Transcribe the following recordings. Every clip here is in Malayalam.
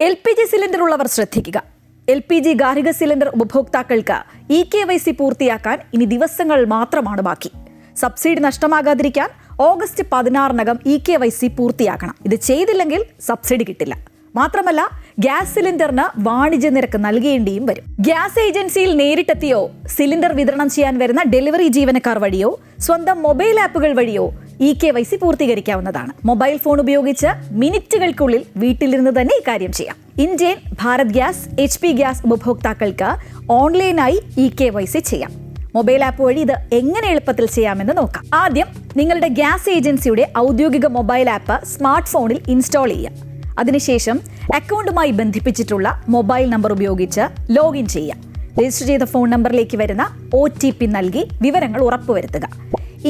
LPG സിലിണ്ടർ ഉള്ളവർ ശ്രദ്ധിക്കുക. LPG ഗാർഹിക സിലിണ്ടർ ഉപഭോക്താക്കൾക്ക് EKYC പൂർത്തിയാക്കാൻ ഇനി ദിവസങ്ങൾ മാത്രമാണ് ബാക്കി. സബ്സിഡി നഷ്ടമാകാതിരിക്കാൻ ഓഗസ്റ്റ് 16-നകം EKYC പൂർത്തിയാക്കണം. ഇത് ചെയ്തില്ലെങ്കിൽ സബ്സിഡി കിട്ടില്ല. മാത്രമല്ല, ഗ്യാസ് സിലിണ്ടറിന് വാണിജ്യ നിരക്ക് നൽകേണ്ടിയും വരും. ഗ്യാസ് ഏജൻസിയിൽ നേരിട്ടെത്തിയോ സിലിണ്ടർ വിതരണം ചെയ്യാൻ വരുന്ന ഡെലിവറി ജീവനക്കാർ വഴിയോ സ്വന്തം മൊബൈൽ ആപ്പുകൾ വഴിയോ EKYC പൂർത്തീകരിക്കാവുന്നതാണ്. മൊബൈൽ ഫോൺ ഉപയോഗിച്ച് മിനിറ്റുകൾക്കുള്ളിൽ വീട്ടിലിരുന്ന് തന്നെ ഇക്കാര്യം ചെയ്യാം. Indian, Bharat gas, HP gas ഉപഭോക്താക്കൾക്ക് ഓൺലൈനായി EKYC ചെയ്യാം. മൊബൈൽ ആപ്പ് വഴി ഇത് എങ്ങനെ എളുപ്പത്തിൽ ചെയ്യാമെന്ന് നോക്കാം. ആദ്യം നിങ്ങളുടെ ഗ്യാസ് ഏജൻസിയുടെ ഔദ്യോഗിക മൊബൈൽ ആപ്പ് സ്മാർട്ട് ഫോണിൽ ഇൻസ്റ്റാൾ ചെയ്യുക. അതിനുശേഷം അക്കൗണ്ടുമായി ബന്ധിപ്പിച്ചിട്ടുള്ള മൊബൈൽ നമ്പർ ഉപയോഗിച്ച് ലോഗിൻ ചെയ്യാം. രജിസ്റ്റർ ചെയ്ത ഫോൺ നമ്പറിലേക്ക് വരുന്ന OTP നൽകി വിവരങ്ങൾ ഉറപ്പുവരുത്തുക.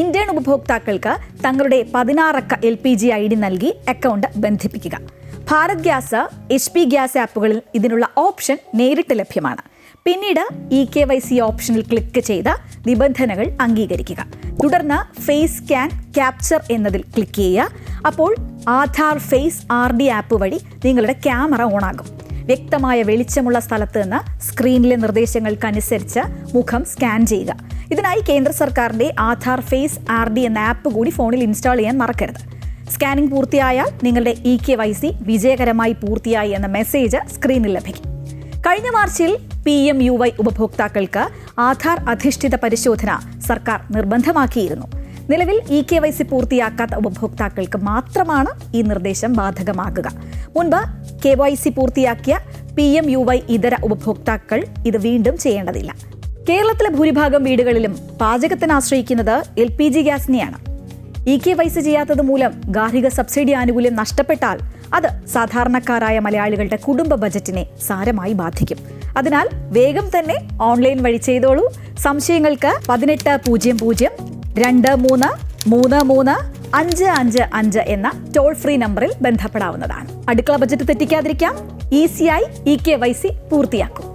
ഇന്ത്യൻ ഉപഭോക്താക്കൾക്ക് തങ്ങളുടെ 16 അക്ക LPG ID നൽകി അക്കൗണ്ട് ബന്ധിപ്പിക്കുക. ഭാരത് ഗ്യാസ്, HP ഗ്യാസ് ആപ്പുകളിൽ ഇതിനുള്ള ഓപ്ഷൻ നേരിട്ട് ലഭ്യമാണ്. പിന്നീട് EKYC ഓപ്ഷനിൽ ക്ലിക്ക് ചെയ്ത് നിബന്ധനകൾ അംഗീകരിക്കുക. തുടർന്ന് ഫേസ് സ്കാൻ ക്യാപ്ചർ എന്നതിൽ ക്ലിക്ക് ചെയ്യുക. അപ്പോൾ ആധാർ ഫേസ് RD ആപ്പ് വഴി നിങ്ങളുടെ ക്യാമറ ഓണാകും. വ്യക്തമായ വെളിച്ചമുള്ള സ്ഥലത്ത് നിന്ന് സ്ക്രീനിലെ നിർദ്ദേശങ്ങൾക്കനുസരിച്ച് മുഖം സ്കാൻ ചെയ്യുക. ഇതിനായി കേന്ദ്ര സർക്കാരിന്റെ ആധാർ ഫേസ് RD എന്ന ആപ്പ് കൂടി ഫോണിൽ ഇൻസ്റ്റാൾ ചെയ്യാൻ മറക്കരുത്. സ്കാനിംഗ് പൂർത്തിയായാൽ നിങ്ങളുടെ EKYC വിജയകരമായി പൂർത്തിയായി എന്ന മെസ്സേജ് സ്ക്രീനിൽ ലഭിക്കും. കഴിഞ്ഞ മാർച്ചിൽ PMUY ഉപഭോക്താക്കൾക്ക് ആധാർ അധിഷ്ഠിത പരിശോധന സർക്കാർ നിർബന്ധമാക്കിയിരുന്നു. നിലവിൽ EKYC പൂർത്തിയാക്കാത്ത ഉപഭോക്താക്കൾക്ക് മാത്രമാണ് ഈ നിർദ്ദേശം ബാധകമാകുക. മുൻപ് KYC പൂർത്തിയാക്കിയ PMUY ഇതര ഉപഭോക്താക്കൾ ഇത് വീണ്ടും ചെയ്യേണ്ടതില്ല. കേരളത്തിലെ ഭൂരിഭാഗം വീടുകളിലും പാചകത്തിന് ആശ്രയിക്കുന്നത് LPG ഗ്യാസിനെയാണ്. EKYC ചെയ്യാത്തത് മൂലം ഗാർഹിക സബ്സിഡി ആനുകൂല്യം നഷ്ടപ്പെട്ടാൽ അത് സാധാരണക്കാരായ മലയാളികളുടെ കുടുംബ ബജറ്റിനെ സാരമായി ബാധിക്കും. അതിനാൽ വേഗം തന്നെ ഓൺലൈൻ വഴി ചെയ്തോളൂ. സംശയങ്ങൾക്ക് 1803233555 എന്ന ടോൾ ഫ്രീ നമ്പറിൽ ബന്ധപ്പെടാവുന്നതാണ്. അടുക്കള ബജറ്റ് തെറ്റിക്കാതിരിക്കാം. ഈസിയായി EKYC പൂർത്തിയാക്കും.